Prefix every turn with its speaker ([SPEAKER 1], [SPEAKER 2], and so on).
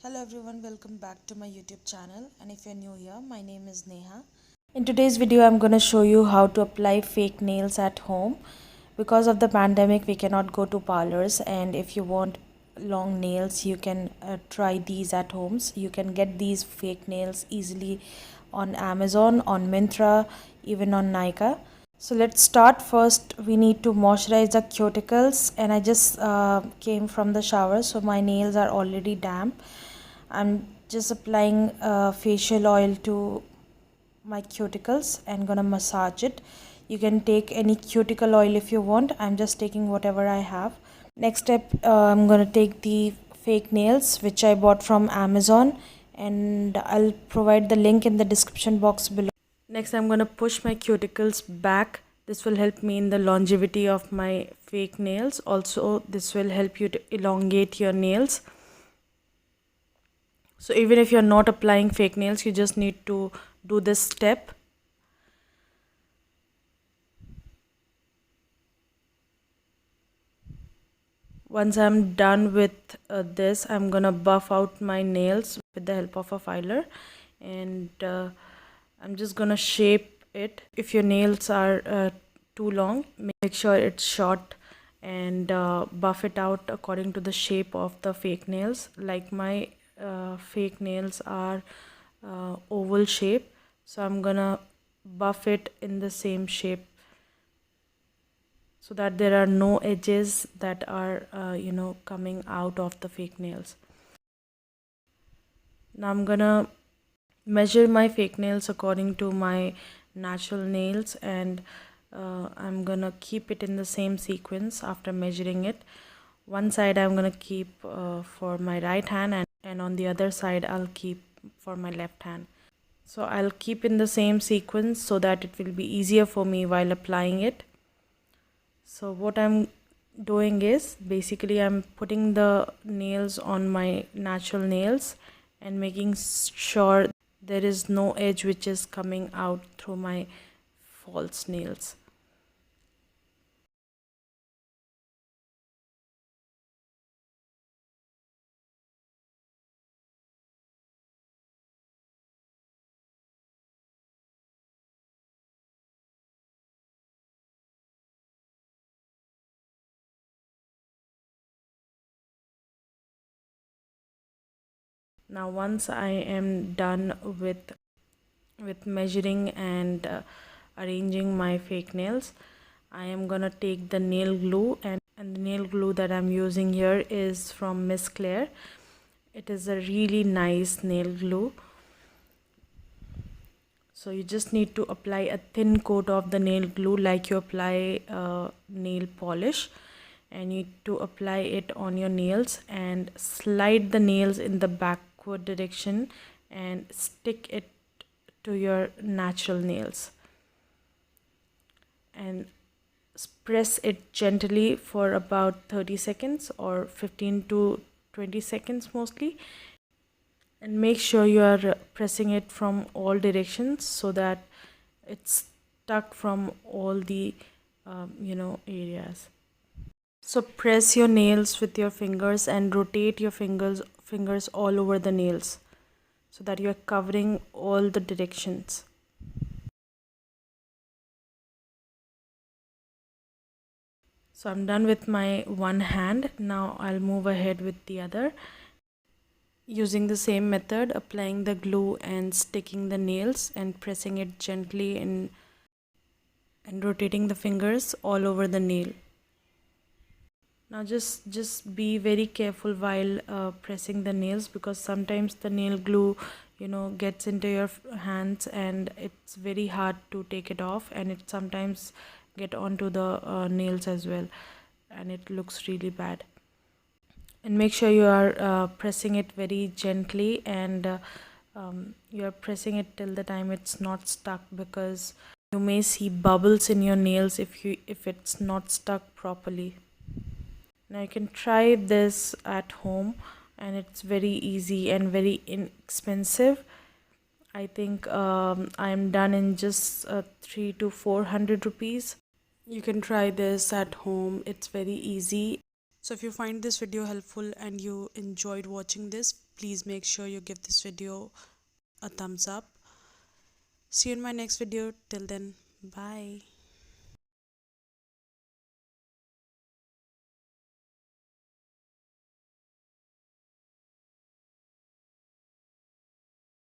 [SPEAKER 1] Hello everyone, welcome back to my YouTube channel, and if you're new here, my name is Neha. In today's video, I'm going to show you how to apply fake nails at home. Because of the pandemic, we cannot go to parlors, and if you want long nails, you can try these at homes. You can get these fake nails easily on Amazon, on Myntra, even on Nika. So let's start. First, we need to moisturize the cuticles, and I just came from the shower, so my nails are already damp. I'm just applying facial oil to my cuticles and gonna massage it. You can take any cuticle oil if you want. I'm just taking whatever I have. Next step, I'm gonna take the fake nails which I bought from Amazon, and I'll provide the link in the description box below. Next, I'm gonna push my cuticles back. This will help me in the longevity of my fake nails. Also, this will help you to elongate your nails. So even if you're not applying fake nails, you just need to do this step. Once I'm done with this, I'm gonna buff out my nails with the help of a filer, and I'm just gonna shape it. If your nails are too long, make sure it's short, and buff it out according to the shape of the fake nails. Like my fake nails are oval shape, so I'm gonna buff it in the same shape so that there are no edges that are coming out of the fake nails. Now I'm gonna measure my fake nails according to my natural nails, and I'm gonna keep it in the same sequence after measuring it. One side I'm gonna keep for my right hand, and on the other side I'll keep for my left hand. So I'll keep in the same sequence so that it will be easier for me while applying it. So what I'm doing is basically I'm putting the nails on my natural nails and making sure there is no edge which is coming out through my false nails. Now once I am done with measuring and arranging my fake nails, I am gonna take the nail glue, and the nail glue that I'm using here is from Miss Claire. It is a really nice nail glue. So you just need to apply a thin coat of the nail glue like you apply nail polish, and you need to apply it on your nails and slide the nails in the backward direction and stick it to your natural nails, and press it gently for about 30 seconds or 15 to 20 seconds mostly, and make sure you are pressing it from all directions so that it's stuck from all the areas. So press your nails with your fingers and rotate your fingers all over the nails so that you are covering all the directions. So I'm done with my one hand. Now I'll move ahead with the other. Using the same method, applying the glue and sticking the nails and pressing it gently and rotating the fingers all over the nail. Now just be very careful while pressing the nails, because sometimes the nail glue gets into your hands and it's very hard to take it off, and it sometimes get onto the nails as well, and it looks really bad. And make sure you are pressing it very gently, and you are pressing it till the time it's not stuck, because you may see bubbles in your nails if it's not stuck properly. Now you can try this at home, and it's very easy and very inexpensive. I think I'm done in just 300 to 400 rupees. You can try this at home. It's very easy.
[SPEAKER 2] So if you find this video helpful and you enjoyed watching this, please make sure you give this video a thumbs up. See you in my next video. Till then, bye.